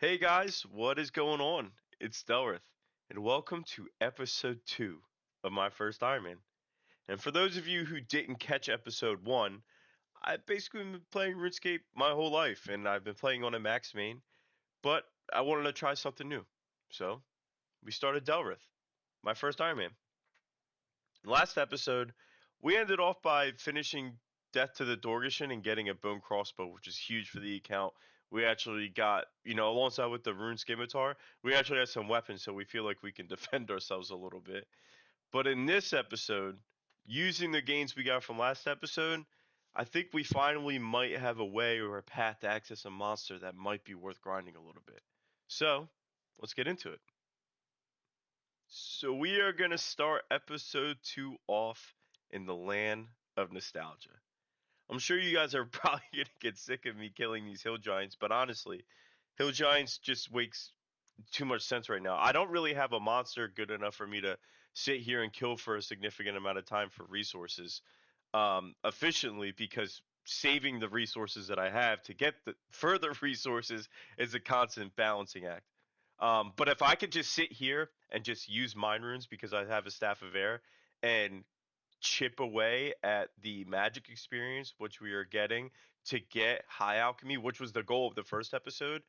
Hey guys, what is going on? It's Delrith, and welcome to Episode 2 of my first Ironman. And for those of you who didn't catch Episode 1, I've basically been playing RuneScape my whole life, and I've been playing on a max main, but I wanted to try something new. So, we started Delrith, my first Ironman. Last episode, we ended off by finishing Death to the Dorgeshin and getting a bone crossbow, which is huge for the account. We actually got, alongside with the rune scimitar, we actually had some weapons, so we feel like we can defend ourselves a little bit. But in this episode, using the gains we got from last episode, I think we finally might have a way or a path to access a monster that might be worth grinding a little bit. So, let's get into it. So we are going to start Episode 2 off in the land of nostalgia. I'm sure you guys are probably going to get sick of me killing these hill giants, but honestly, hill giants just makes too much sense right now. I don't really have a monster good enough for me to sit here and kill for a significant amount of time for resources efficiently because saving the resources that I have to get the further resources is a constant balancing act. But if I could just sit here and just use mind runes because I have a staff of air and chip away at the magic experience which we are getting to get high alchemy, which was the goal of the first episode,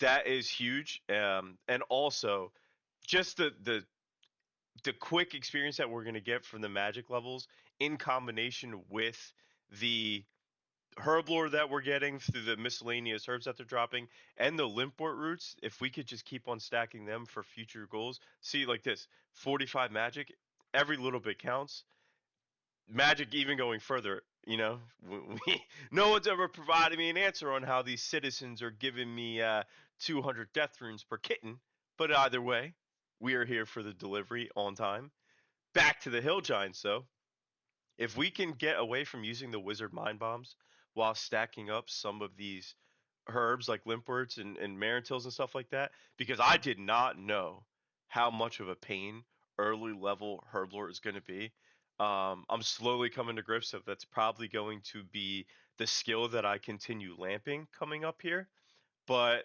that is huge. And also just the quick experience that we're going to get from the magic levels in combination with the herb lore that we're getting through the miscellaneous herbs that they're dropping and the limport roots, if we could just keep on stacking them for future goals. See, like this 45 magic, every little bit counts. Magic even going further, no one's ever provided me an answer on how these citizens are giving me 200 death runes per kitten. But either way, we are here for the delivery on time. Back to the hill giants, though. If we can get away from using the wizard mind bombs while stacking up some of these herbs like limpworts and marintils and stuff like that, because I did not know how much of a pain early level herblore is going to be. I'm slowly coming to grips that that's probably going to be the skill that I continue lamping coming up here. But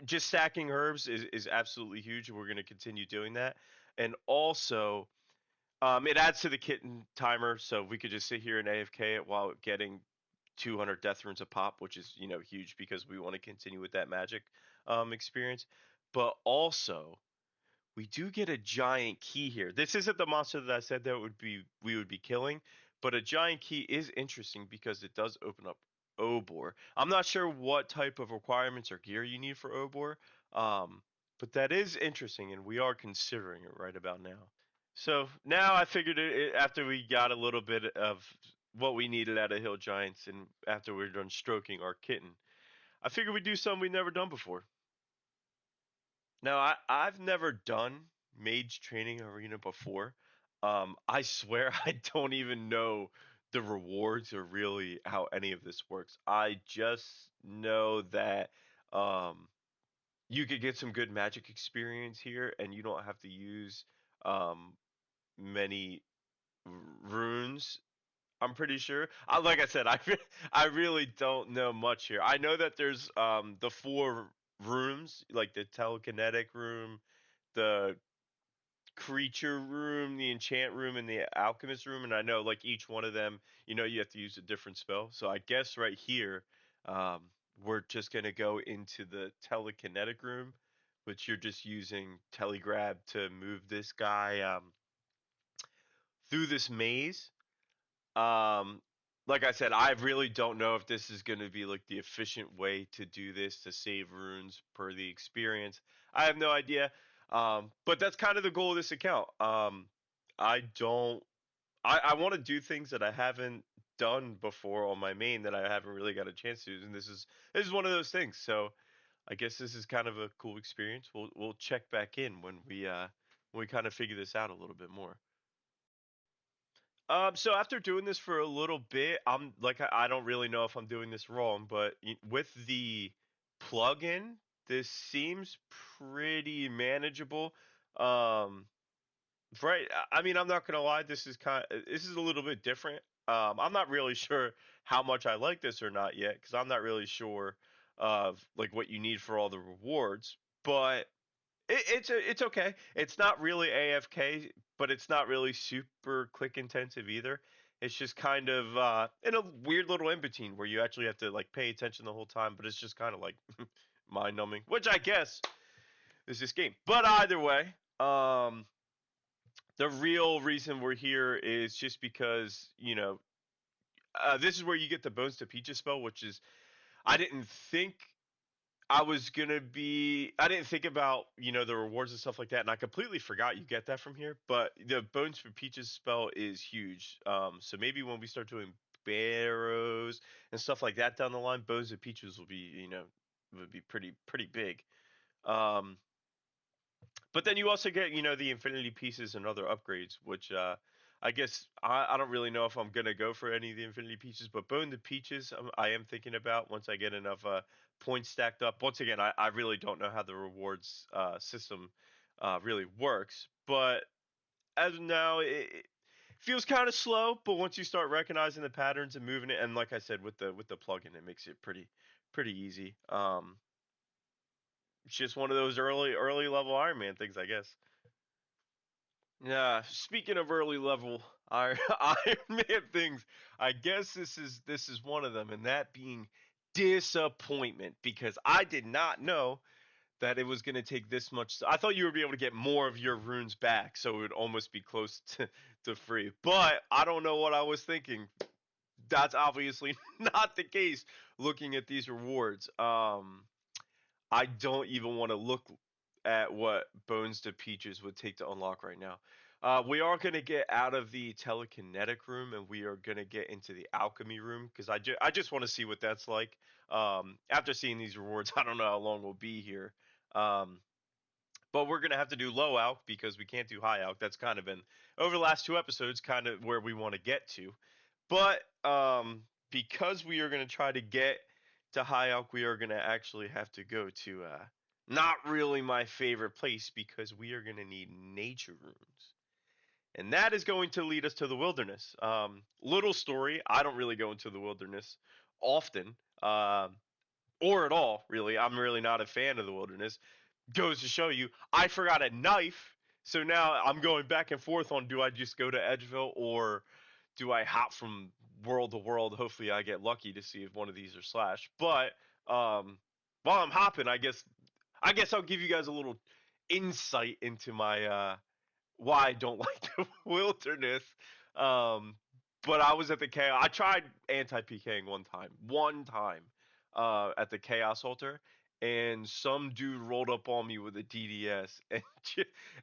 just stacking herbs is absolutely huge. We're going to continue doing that. And also, it adds to the kitten timer, so we could just sit here and AFK it while getting 200 death runes a pop, which is huge because we want to continue with that magic experience. But also, we do get a giant key here. This isn't the monster that I said that we would be killing, but a giant key is interesting because it does open up Obor. I'm not sure what type of requirements or gear you need for Obor, but that is interesting, and we are considering it right about now. So now I figured after we got a little bit of what we needed out of Hill Giants, and after we are done stroking our kitten, I figured we'd do something we'd never done before. Now I've never done Mage Training Arena before. I swear I don't even know the rewards or really how any of this works. I just know that um, you could get some good magic experience here, and you don't have to use um, many runes. I'm pretty sure. Like I said, I really don't know much here. I know that there's the four rooms, like the telekinetic room, the creature room, the enchant room, and the alchemist room, and I know like each one of them, you have to use a different spell. So I guess right here, we're just gonna go into the telekinetic room, which you're just using telegrab to move this guy through this maze. Um, like I said, I really don't know if this is going to be like the efficient way to do this to save runes per the experience. I have no idea. But that's kind of the goal of this account. I don't. I want to do things that I haven't done before on my main that I haven't really got a chance to, and this is one of those things. So I guess this is kind of a cool experience. We'll check back in when we kind of figure this out a little bit more. So after doing this for a little bit, I'm like I don't really know if I'm doing this wrong, but with the plugin, this seems pretty manageable. Um, right? I mean, I'm not gonna lie, this is a little bit different. I'm not really sure how much I like this or not yet because I'm not really sure. of like what you need for all the rewards, but it's okay. It's not really AFK, but it's not really super click intensive either. It's just kind of in a weird little in between where you actually have to like pay attention the whole time, but it's just kind of like mind numbing, which I guess is this game. But either way, the real reason we're here is just because this is where you get the Bones to Peaches spell, which is I didn't think I didn't think about, the rewards and stuff like that, and I completely forgot you get that from here. But the Bones for Peaches spell is huge. So maybe when we start doing barrows and stuff like that down the line, Bones of Peaches would be pretty big. Um, but then you also get, the Infinity Pieces and other upgrades, which I guess I don't really know if I'm gonna go for any of the Infinity Pieces, but Bone the Peaches I am thinking about once I get enough points stacked up. Once again, I really don't know how the rewards system really works, but as of now, it feels kind of slow. But once you start recognizing the patterns and moving it, and like I said, with the plugin, it makes it pretty easy. It's just one of those early level Iron Man things, I guess. Yeah, speaking of early level Iron Man things, I guess this is one of them, and that being disappointment because I did not know that it was going to take this much. I thought you would be able to get more of your runes back, so it would almost be close to free. But I don't know what I was thinking. That's obviously not the case. Looking at these rewards, I don't even want to look at what Bones to Peaches would take to unlock right now. We are going to get out of the telekinetic room and we are going to get into the alchemy room because I just want to see what that's like. After seeing these rewards, I don't know how long we'll be here. Um, but we're going to have to do low alch because we can't do high alch. That's kind of been over the last two episodes, kind of where we want to get to. But because we are going to try to get to High Elk, we are going to actually have to go to not really my favorite place because we are going to need nature runes. And that is going to lead us to the wilderness. Little story, I don't really go into the wilderness often, or at all, really. I'm really not a fan of the wilderness. Goes to show you, I forgot a knife, so now I'm going back and forth on do I just go to Edgeville or do I hop from world to world? Hopefully, I get lucky to see if one of these are slash. But while I'm hopping, I guess I'll give you guys a little insight into my why I don't like the wilderness. Um, but I was at the chaos. I tried anti PKing one time at the chaos altar, and some dude rolled up on me with a DDS and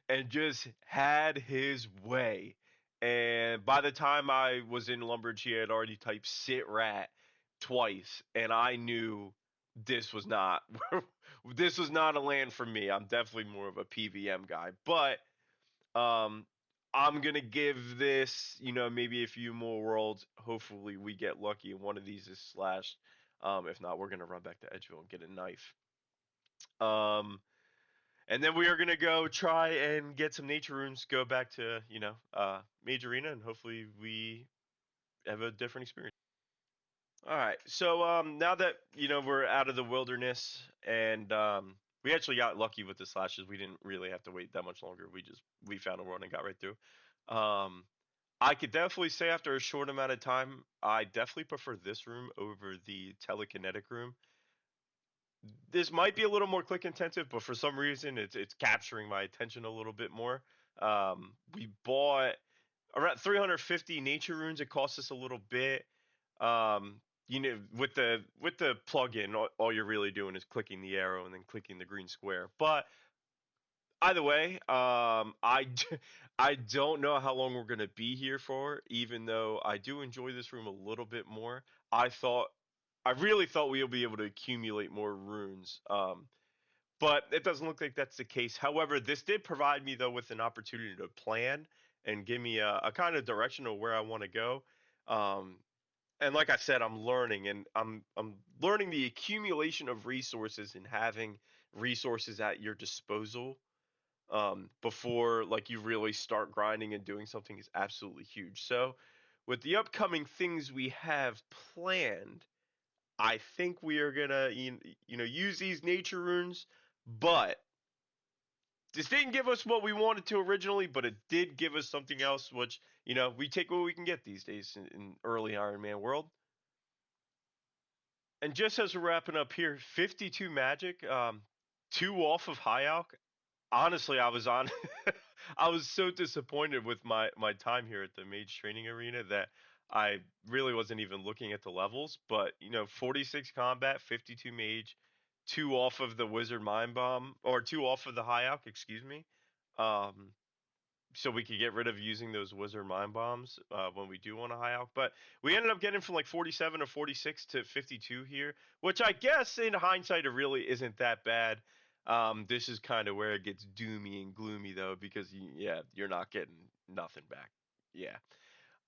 and just had his way. And by the time I was in Lumbridge, he had already typed sit rat twice, and I knew this was not this was not a land for me. I'm definitely more of a PVM guy, but um, I'm gonna give this, maybe a few more worlds. Hopefully, we get lucky and one of these is slashed. If not, we're gonna run back to Edgeville and get a knife. Um, and then we are gonna go try and get some nature runes. Go back to Major Arena, and hopefully we have a different experience. All right. So now that we're out of the wilderness and we actually got lucky with the slashes. We didn't really have to wait that much longer. We found a run and got right through. Um, I could definitely say after a short amount of time, I definitely prefer this room over the telekinetic room. This might be a little more click intensive, but for some reason it's capturing my attention a little bit more. We bought around 350 nature runes. It cost us a little bit. With the plugin, all you're really doing is clicking the arrow and then clicking the green square. But either way, I don't know how long we're gonna be here for. Even though I do enjoy this room a little bit more, I really thought we'll be able to accumulate more runes. But it doesn't look like that's the case. However, this did provide me though with an opportunity to plan and give me a kind of direction of where I want to go. Um, and like I said, I'm learning, and I'm learning the accumulation of resources and having resources at your disposal before like you really start grinding and doing something is absolutely huge. So with the upcoming things we have planned, I think we are gonna use these nature runes, but this didn't give us what we wanted to originally, but it did give us something else, which we take what we can get these days in early Iron Man world. And just as we're wrapping up here, 52 magic, two off of High Alch. Honestly, I was on. I was so disappointed with my time here at the Mage Training Arena that I really wasn't even looking at the levels. But 46 combat, 52 mage, two off of the Wizard Mind Bomb, or two off of the High Alch, excuse me. Um, so we could get rid of using those Wizard Mind Bombs when we do want a High Alch. But we ended up getting from like 47 or 46 to 52 here, which I guess in hindsight it really isn't that bad. This is kind of where it gets doomy and gloomy though, because you're not getting nothing back. Yeah,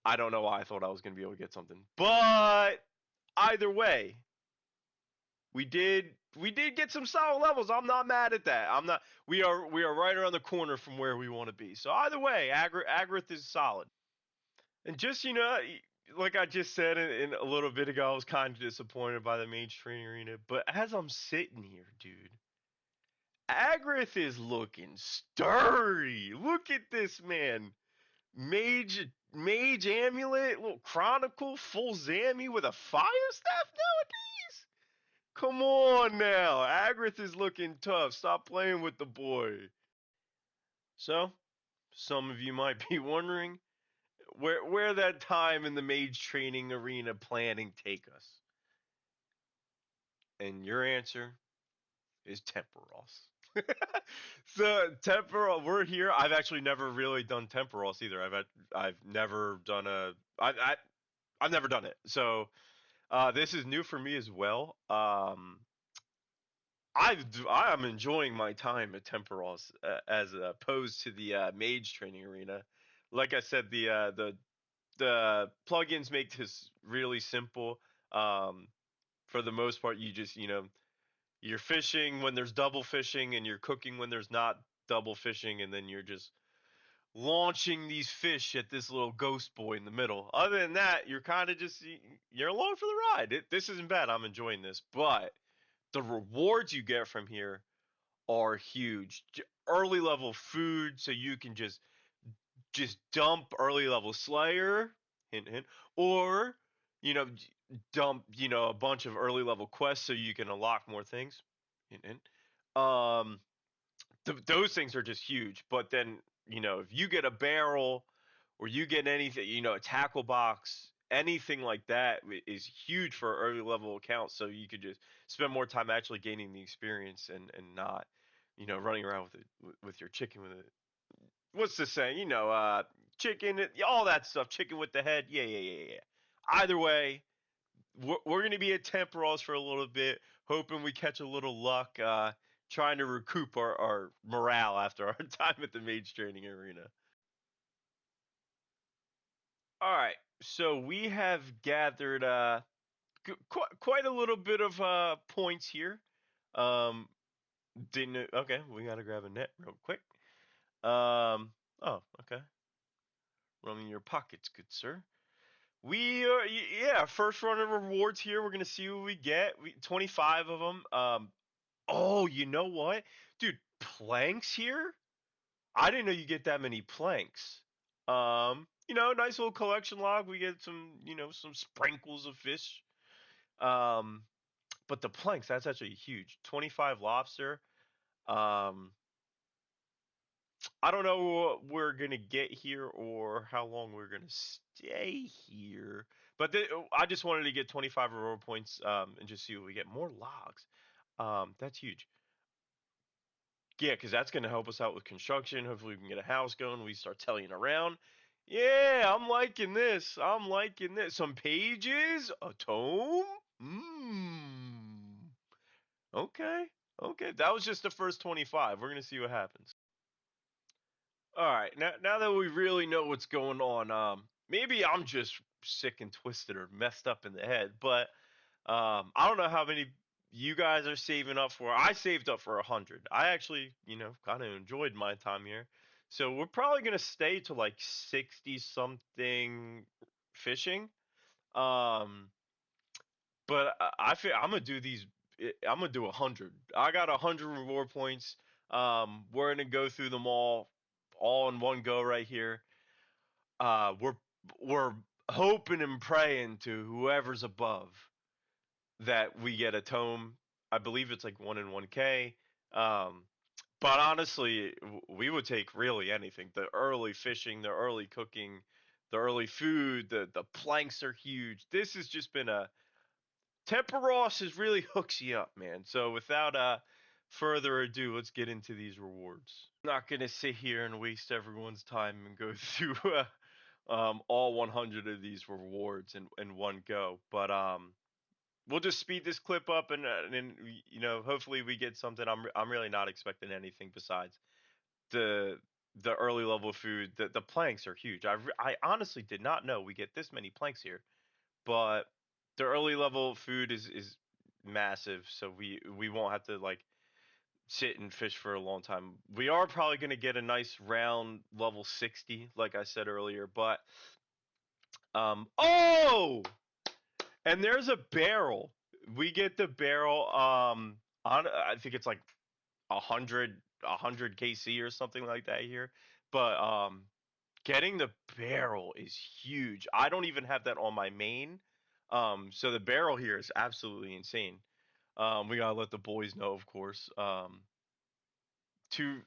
I don't know why I thought I was gonna be able to get something, but either way, we did get some solid levels. I'm not mad at that. I'm not. We are right around the corner from where we want to be. So either way, Agrath is solid. And just like I just said in a little bit ago, I was kind of disappointed by the Mage Training Arena. But as I'm sitting here, dude, Agrath is looking sturdy. Look at this man. Mage amulet, little chronicle, full Zammy with a fire staff nowadays. Come on now. Agrath is looking tough. Stop playing with the boy. So, some of you might be wondering where that time in the mage training arena planning take us. And your answer is Temporos. So Temporos, we're here. I've actually never really done Temporos either. I've never done I've never done it. So this is new for me as well. I'm enjoying my time at Temporos as opposed to the Mage Training Arena. Like I said, the plugins make this really simple. Um, for the most part, you just you're fishing when there's double fishing, and you're cooking when there's not double fishing, and then you're just launching these fish at this little ghost boy in the middle. Other than that, you're kind of just you're along for the ride. This isn't bad. I'm enjoying this, but the rewards you get from here are huge. Early level food, so you can just dump early level Slayer, hint hint, or you know dump a bunch of early level quests so you can unlock more things, hint hint. Um, those things are just huge. But then if you get a barrel or you get anything, a tackle box, anything like that is huge for early level accounts. So you could just spend more time actually gaining the experience and not running around with your chicken with it. What's the saying? Chicken, all that stuff. Chicken with the head. Yeah, yeah, yeah, yeah. Either way, we're going to be at Temporals for a little bit, hoping we catch a little luck, trying to recoup our morale after our time at the Mage Training Arena. All right, so we have gathered quite a little bit of points here. Um, didn't okay? We got to grab a net real quick. Oh, okay. Roaming your pockets, good sir. We yeah, first run of rewards here. We're gonna see what we get. 25 of them. Oh, you know what, dude? Planks here. I didn't know you get that many planks. Nice little collection log. We get some sprinkles of fish. Um, but the planks, that's actually huge. 25 lobster. Um, I don't know what we're gonna get here or how long we're gonna stay here, but I just wanted to get 25 reward points and just see what we get. More logs, that's huge. Yeah, because that's gonna help us out with construction. Hopefully, we can get a house going. We start telling around. Yeah, I'm liking this. I'm liking this. Some pages, a tome. Mmm. Okay, okay. That was just the first 25. We're gonna see what happens. All right, now that we really know what's going on, maybe I'm just sick and twisted or messed up in the head, but I don't know how many you guys are saving up for. I saved up for 100. I actually, kind of enjoyed my time here, so we're probably gonna stay to like 60 something fishing. Um, But I feel I'm gonna do these. I'm gonna do 100. I got 100 reward points. We're gonna go through them all in one go right here. We're hoping and praying to whoever's above that we get a tome. I believe it's like 1 in 1K. Um, but honestly, we would take really anything. The early fishing, the early cooking, the early food, the planks are huge. This has just been a Temperos is really hooks you up, man. So without further ado, let's get into these rewards. I'm not gonna sit here and waste everyone's time and go through all 100 of these rewards in one go, but we'll just speed this clip up and hopefully we get something. I'm really not expecting anything besides the the early level food. The planks are huge. I honestly did not know we get this many planks here, but the early level food is massive, so we won't have to like sit and fish for a long time. We are probably going to get a nice round level 60, like I said earlier, but oh, and there's a barrel. We get the barrel on I think it's like 100 KC or something like that here. But getting the barrel is huge. I don't even have that on my main. So the barrel here is absolutely insane. We gotta let the boys know, of course. Two.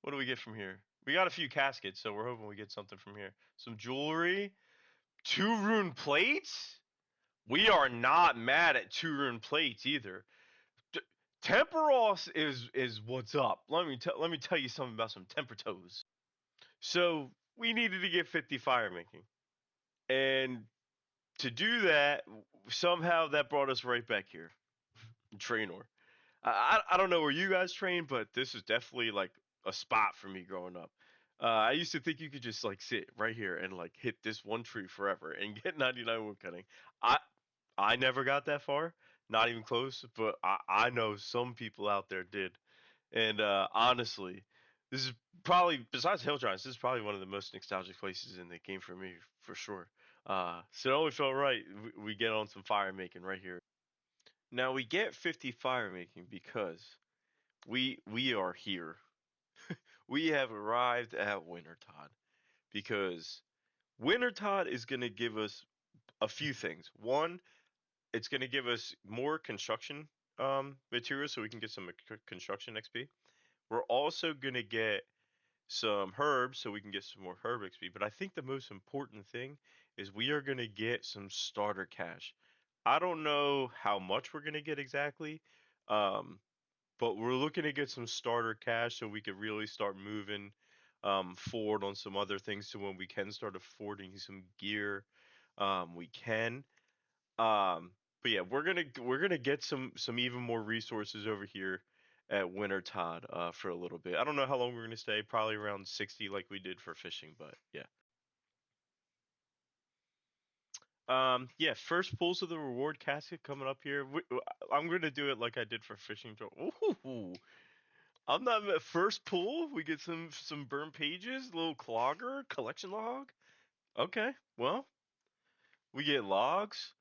What do we get from here? We got a few caskets, so we're hoping we get something from here. Some jewelry, 2 rune plates. We are not mad at 2 rune plates either. D- Temperos is what's up. Let me tell you something about some temper toes. So we needed to get 50 fire making, and to do that, somehow that brought us right back here, Trainor. I don't know where you guys train, but this is definitely like a spot for me growing up. I used to think you could just like sit right here and like hit this one tree forever and get 99 wood cutting. I I never got that far, not even close, but I know some people out there did. And honestly, this is probably besides Hill Giants, this is probably one of the most nostalgic places in the game for me, for sure. So it only felt right we get on some fire making right here. Now we get 50 fire making because we are here. We have arrived at Wintertod because Wintertod is going to give us a few things. One, it's going to give us more construction materials so we can get some construction XP. We're also going to get some herbs so we can get some more herb XP. But I think the most important thing is we are going to get some starter cash. I don't know how much we're going to get exactly, um, but we're looking to get some starter cash so we could really start moving forward on some other things. So when we can start affording some gear, we can. But yeah, we're gonna get some even more resources over here at Winter Todd for a little bit. I don't know how long we're gonna stay. Probably around 60, like we did for fishing. But yeah. Yeah. First pulls of the reward casket coming up here. I'm gonna do it like I did for fishing. Ooh, I'm not first pull. We get some burnt pages, little clogger, collection log. Okay, well we get logs.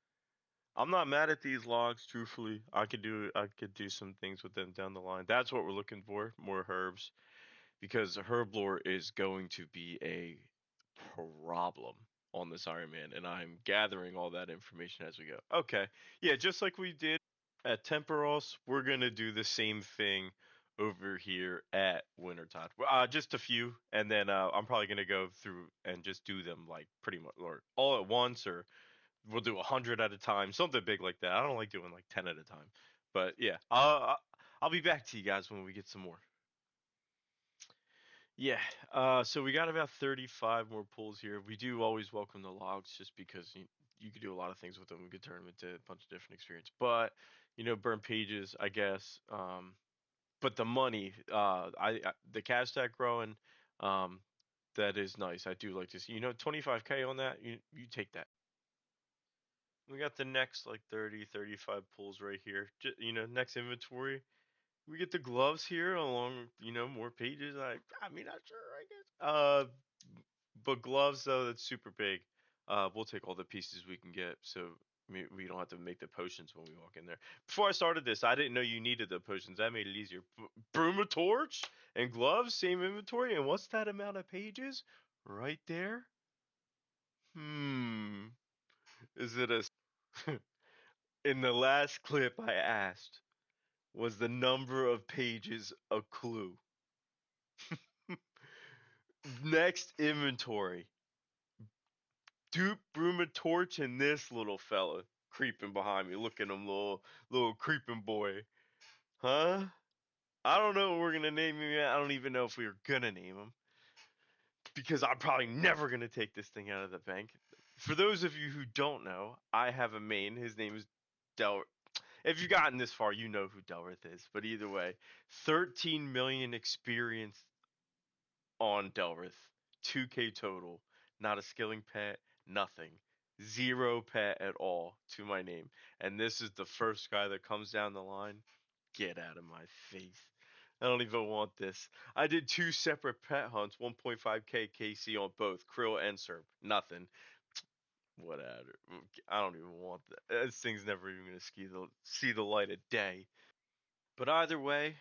I'm not mad at these logs, truthfully. I could do some things with them down the line. That's what we're looking for, more herbs, because herb lore is going to be a problem on this Iron Man, and I'm gathering all that information as we go. Okay. Yeah, just like we did at Temperos, we're gonna do the same thing over here at Wintertide. Just a few, and then I'm probably gonna go through and just do them like pretty much or all at once, or we'll do 100 at a time, something big like that. I don't like doing like 10 at a time, but yeah, I'll be back to you guys when we get some more. Yeah, so we got about 35 more pulls here. We do always welcome the logs just because you could do a lot of things with them. We could turn them into a bunch of different experience. But, burn pages, I guess. But the money, the cash stack growing, um, that is nice. I do like to see, 25K on that. You take that. We got the next like 30, 35 pulls right here. Next inventory. We get the gloves here along, more pages. I mean, not sure, I guess. But gloves though, that's super big. We'll take all the pieces we can get. So We don't have to make the potions when we walk in there. Before I started this, I didn't know you needed the potions. That made it easier. Broom a torch and gloves, same inventory. And what's that amount of pages? Right there? Hmm. Is it a. In the last clip I asked, was the number of pages a clue? Next inventory. Dupe, broom, a torch, and this little fella creeping behind me. Look at him, little creeping boy. Huh? I don't know what we're gonna name him yet. I don't even know if we are gonna name him because I'm probably never gonna take this thing out of the bank. For those of you who don't know, I have a main. His name is Del. If you've gotten this far, you know who Delrith is. But either way, 13 million experience on Delrith, 2K total, not a skilling pet, nothing. Zero pet at all to my name. And this is the first guy that comes down the line. Get out of my face. I don't even want this. I did two separate pet hunts, 1.5k KC on both, Krill and Serp. Nothing. Whatever. I don't even want that. This thing's never even gonna see the light of day. But either way,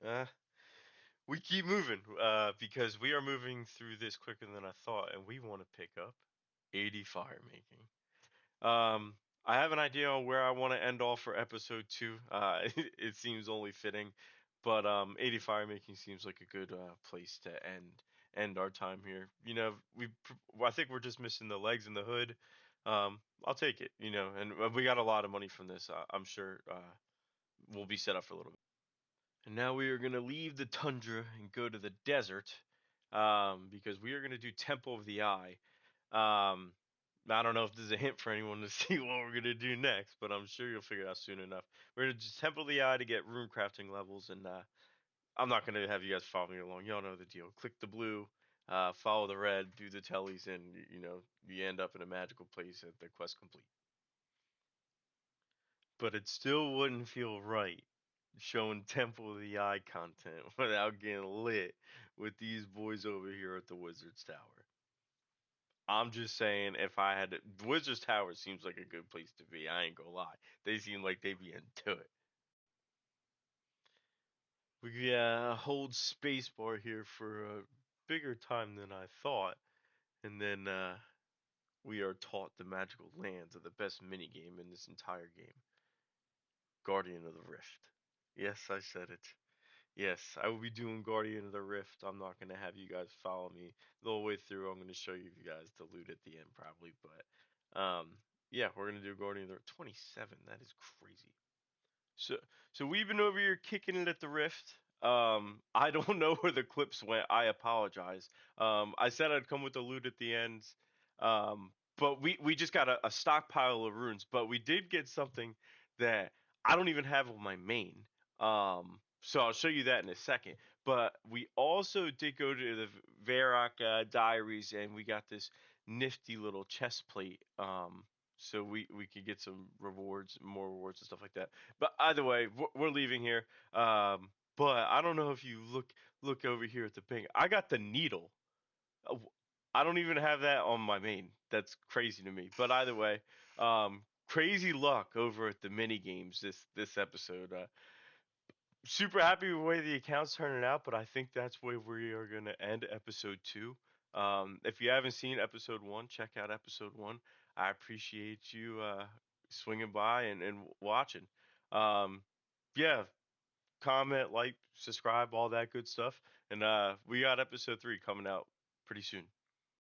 uh, we keep moving because we are moving through this quicker than I thought, and we want to pick up 80 fire making. I have an idea on where I want to end off for episode 2. It seems only fitting, but 80 fire making seems like a good place to end our time here. You know, I think we're just missing the legs and the hood. I'll take it. You know, and we got a lot of money from this. I'm sure we'll be set up for a little bit. And now we are going to leave the tundra and go to the desert because we are going to do Temple of the Eye. Um, I don't know if this is a hint for anyone to see what we're going to do next, but I'm sure you'll figure it out soon enough. We're going to do Temple of the Eye to get rune crafting levels, and I'm not going to have you guys follow me along. Y'all know the deal. Click the blue, follow the red, do the tellies, and you end up in a magical place at the quest complete. But it still wouldn't feel right showing Temple of the Eye content without getting lit with these boys over here at the Wizard's Tower. I'm just saying, if I had Wizard's Tower seems like a good place to be. I ain't gonna lie. They seem like they be into it. We hold spacebar here for a bigger time than I thought, and then we are taught the magical lands of the best minigame in this entire game, Guardian of the Rift. Yes, I said it. Yes, I will be doing Guardian of the Rift. I'm not going to have you guys follow me the whole way through. I'm going to show you guys the loot at the end probably, but yeah, we're going to do Guardian of the 27. That is crazy. So so we've been over here kicking it at the Rift. I don't know where the clips went. I apologize. I said I'd come with the loot at the end. But we just got a stockpile of runes, but we did get something that I don't even have on my main. So I'll show you that in a second. But we also did go to the Varrock Diaries, and we got this nifty little chest plate. So we could get some rewards, more rewards and stuff like that. But either way, we're leaving here. But I don't know if you look over here at the ping. I got the needle. Uh, I don't even have that on my main. That's crazy to me. But either way, crazy luck over at the mini games this episode. Super happy with the way the account's turning out, but I think that's where we are going to end episode 2. If you haven't seen episode 1, check out episode 1. I appreciate you swinging by and watching. Um, yeah, comment, like, subscribe, all that good stuff. And we got episode 3 coming out pretty soon.